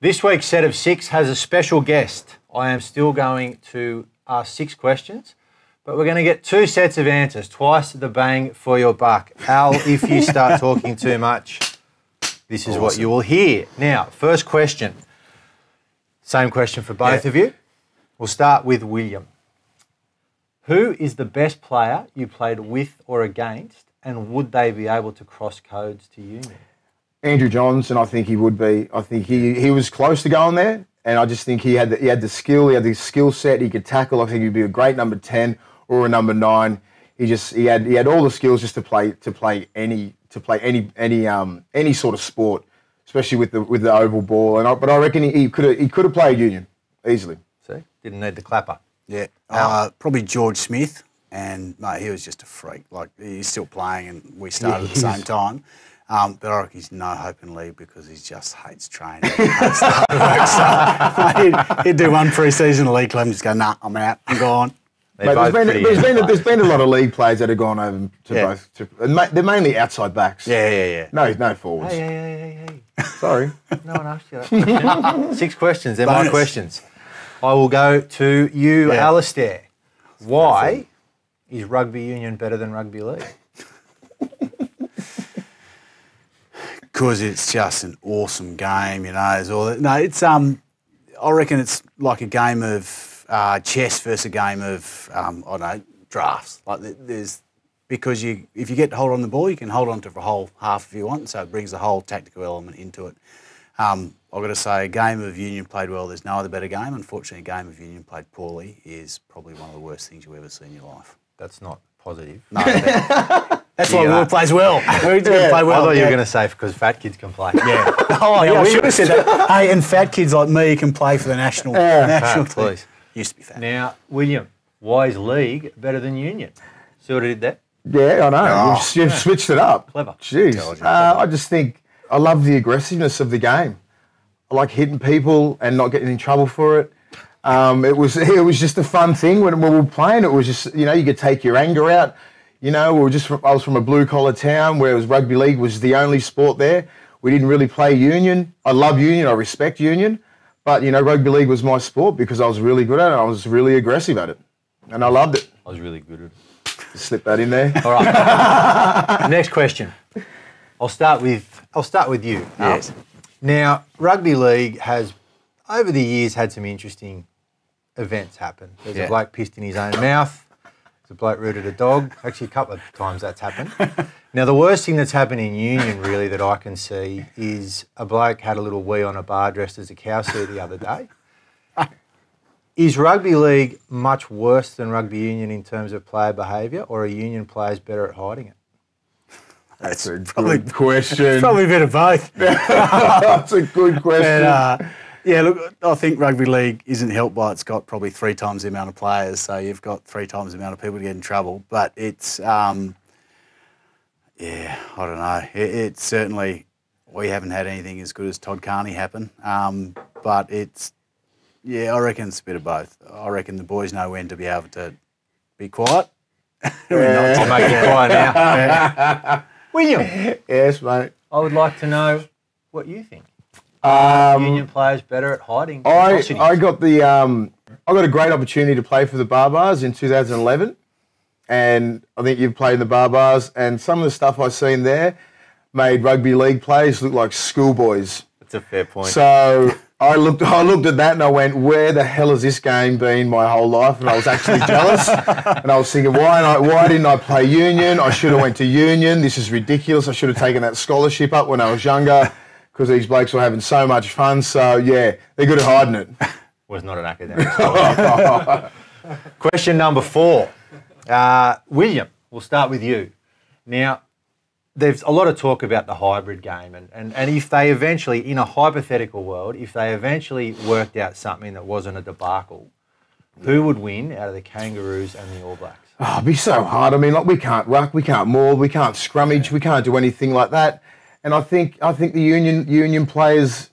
This week's set of 6 has a special guest. I am still going to ask 6 questions, but we're going to get 2 sets of answers, twice the bang for your buck. Al, if you start talking too much, this is what you will hear. Now, first question. Same question for both of you. We'll start with William. Who is the best player you played with or against, and would they be able to cross codes to Union? Andrew Johns, and I think he would be. I think he was close to going there, and I just think he had the skill, he had the skill set, he could tackle. I think he'd be a great number 10 or a number 9. He had all the skills just to play any sort of sport, especially with the oval ball. But I reckon he could have played Union easily. See, didn't need the clapper. Yeah, probably George Smith, and mate, he was just a freak. Like, he's still playing, and we started at the same time. But I reckon he's no hope in league because he just hates training. He hates the hard work. So he'd do one pre-season league club and just go, nah, I'm out, I'm gone. Mate, there's been a lot of league players that have gone over to both. They're mainly outside backs. Yeah. No forwards. Hey. Sorry. No one asked you that question. 6 questions. They're my questions. I will go to you, Alistair. Why is rugby union better than rugby league? Because it's just an awesome game, you know. It's I reckon it's like a game of chess versus a game of drafts. Like because if you get to hold on the ball, you can hold on to the whole half if you want. So it brings the whole tactical element into it. I've got to say, a game of union played well, there's no other better game. Unfortunately, a game of union played poorly is probably one of the worst things you'll ever see in your life. That's not positive. No, that's why Will plays well. Play well. I thought you were going to say because fat kids can play. Yeah. I should have said that. Hey, and fat kids like me can play for the national team. Please. Used to be fat. Now, William, why is league better than union? See what I did there? Yeah, I know. You've switched it up. Clever. Jeez. I just think I love the aggressiveness of the game. I like hitting people and not getting in trouble for it. It was just a fun thing when we were playing. It was just, you could take your anger out. I was from a blue collar town where rugby league was the only sport there. We didn't really play union. I love union. I respect union. But, rugby league was my sport because I was really good at it. I was really aggressive at it. And I loved it. I was really good at it. Just slip that in there. All right. Next question. I'll start with you. Yes. Now, rugby league has, over the years, had some interesting events happen. There's a bloke pissed in his own mouth. There's a bloke rooted a dog. Actually, a couple of times that's happened. Now, the worst thing that's happened in union, really, that I can see is a bloke had a little wee on a bar dressed as a cow suit the other day. Is rugby league much worse than rugby union in terms of player behaviour, or are union players better at hiding it? That's a good question. It's probably a bit of both. That's a good question. And, look, I think rugby league isn't helped by it's got probably 3 times the amount of players, so you've got 3 times the amount of people to get in trouble. But it's, I don't know. It's certainly, we haven't had anything as good as Todd Carney happen. But it's, I reckon it's a bit of both. I reckon the boys know when to be able to be quiet. I'll make it quiet now. William. Yes, mate. I would like to know what you think. Union players better at hiding atrocities? I got a great opportunity to play for the Barbars in 2011, and I think you've played in the Barbars, and some of the stuff I've seen there made rugby league players look like schoolboys. That's a fair point. So I looked at that and I went, where the hell has this game been my whole life? And I was actually jealous. And I was thinking, why didn't I play union? I should have went to union. This is ridiculous. I should have taken that scholarship up when I was younger because these blokes were having so much fun. So, they're good at hiding it. Was not an academic scholarship. Question number 4. William, we'll start with you. Now, there's a lot of talk about the hybrid game and if they eventually, in a hypothetical world, if they eventually worked out something that wasn't a debacle, who would win out of the Kangaroos and the All Blacks? Oh, it'd be so hard. I mean, we can't ruck, we can't maul, we can't scrummage, we can't do anything like that. And I think the union players,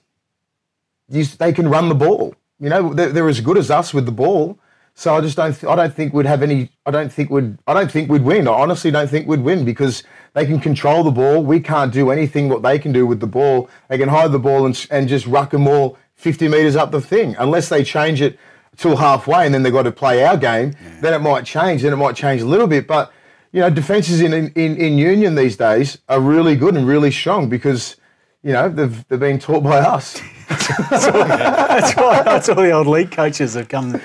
they can run the ball. They're as good as us with the ball. So I don't think we'd win. I honestly don't think we'd win because they can control the ball. We can't do anything what they can do with the ball. They can hide the ball and just ruck and maul 50 metres up the thing, unless they change it till halfway and then they've got to play our game. Then it might change. Then it might change a little bit. But defences in Union these days are really good and really strong because they've been taught by us. That's all the old league coaches have come to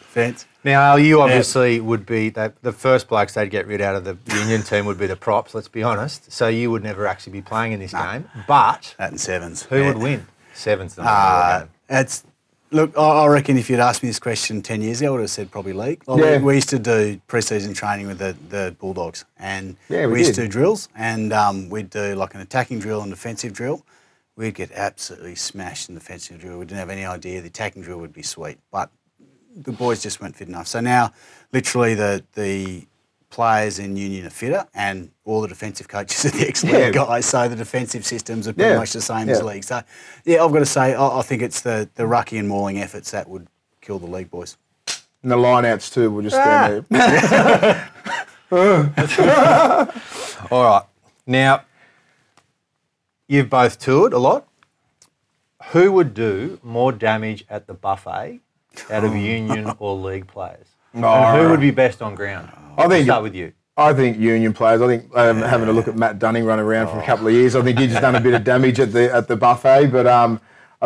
defence. Now, Al, you obviously would be the first blokes they'd get rid out of the Union team would be the props, let's be honest. So you would never actually be playing in this game. But that and sevens. Who would win? Sevens. Look, I reckon if you'd asked me this question 10 years ago, I would have said probably league. We used to do pre-season training with the Bulldogs, and we used to do drills, and we'd do like an attacking drill and defensive drill. We'd get absolutely smashed in the defensive drill. We didn't have any idea. The attacking drill would be sweet, but the boys just weren't fit enough. So now, literally, the players in Union are fitter, and all the defensive coaches are the ex-league guys. So the defensive systems are pretty much the same as league. So, I've got to say, I think it's the rucky and mauling efforts that would kill the league boys. And the line-outs too will just stand there. All right. Now, you've both toured a lot. Who would do more damage at the buffet out of Union or league players? And who would be best on ground? I'll start with you. I think Union players. I think having a look at Matt Dunning run around for a couple of years, I think he's done a bit of damage at the buffet, but I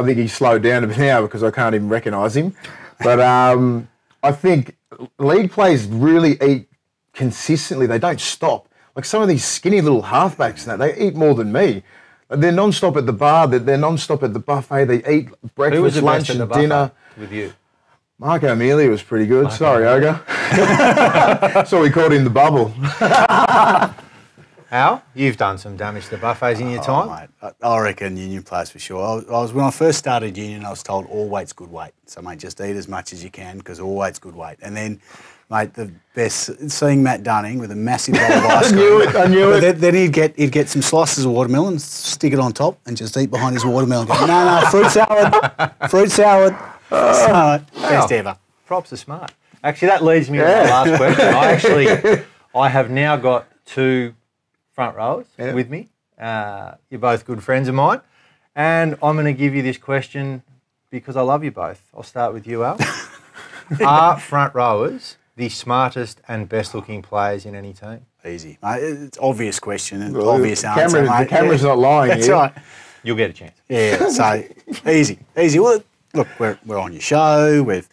think he's slowed down a bit now because I can't even recognise him. But I think league players really eat consistently. They don't stop. Like some of these skinny little halfbacks, they eat more than me. They're non-stop at the bar. They're non-stop at the buffet. They eat breakfast, lunch and dinner. With you? Mark O'Mealy was pretty good. Sorry, Ogre. So we called him the bubble. Al, you've done some damage to the buffets in your time. Mate, I reckon Union players for sure. When I first started Union, I was told all weight's good weight. So, mate, just eat as much as you can because all weight's good weight. And then, mate, the best, seeing Matt Dunning with a massive bowl of ice cream. I knew it. Then he'd get some slices of watermelon, stick it on top and just eat behind his watermelon. Go, no, fruit salad, fruit salad. Best ever. Props are smart. Actually, that leads me to my last question. I have now got two front rows with me. You're both good friends of mine. And I'm going to give you this question because I love you both. I'll start with you, Al. Are front rowers the smartest and best looking players in any team? Easy. Mate, it's an obvious question and obvious answer, mate. The camera's not lying. That's right. You'll get a chance. Yeah, so easy. Well, look, we're on your show. We've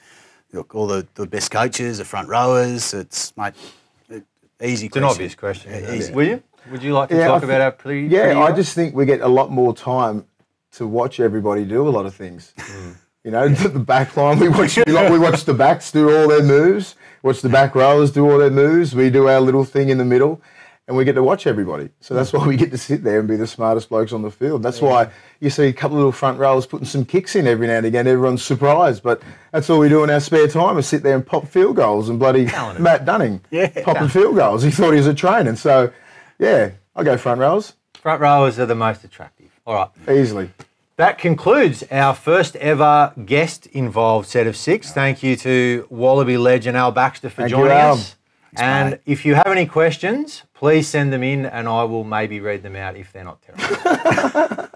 all the best coaches, the front rowers. It's, mate, easy question. It's an obvious question. Easy. William, would you like to talk about our pre? I just think we get a lot more time to watch everybody do a lot of things. The back line, we watch the backs do all their moves, watch the back rowers do all their moves. We do our little thing in the middle. And we get to watch everybody. So that's why we get to sit there and be the smartest blokes on the field. That's why you see a couple of little front rowers putting some kicks in every now and again. Everyone's surprised. But that's all we do in our spare time is sit there and pop field goals. And bloody Matt Dunning popping field goals. He thought he was a trainer. So, I'll go front rowers. Front rowers are the most attractive. All right. Easily. That concludes our first ever guest-involved set of six. Thank you to Wallaby legend Al Baxter for joining us. And if you have any questions, please send them in and I will maybe read them out if they're not terrible.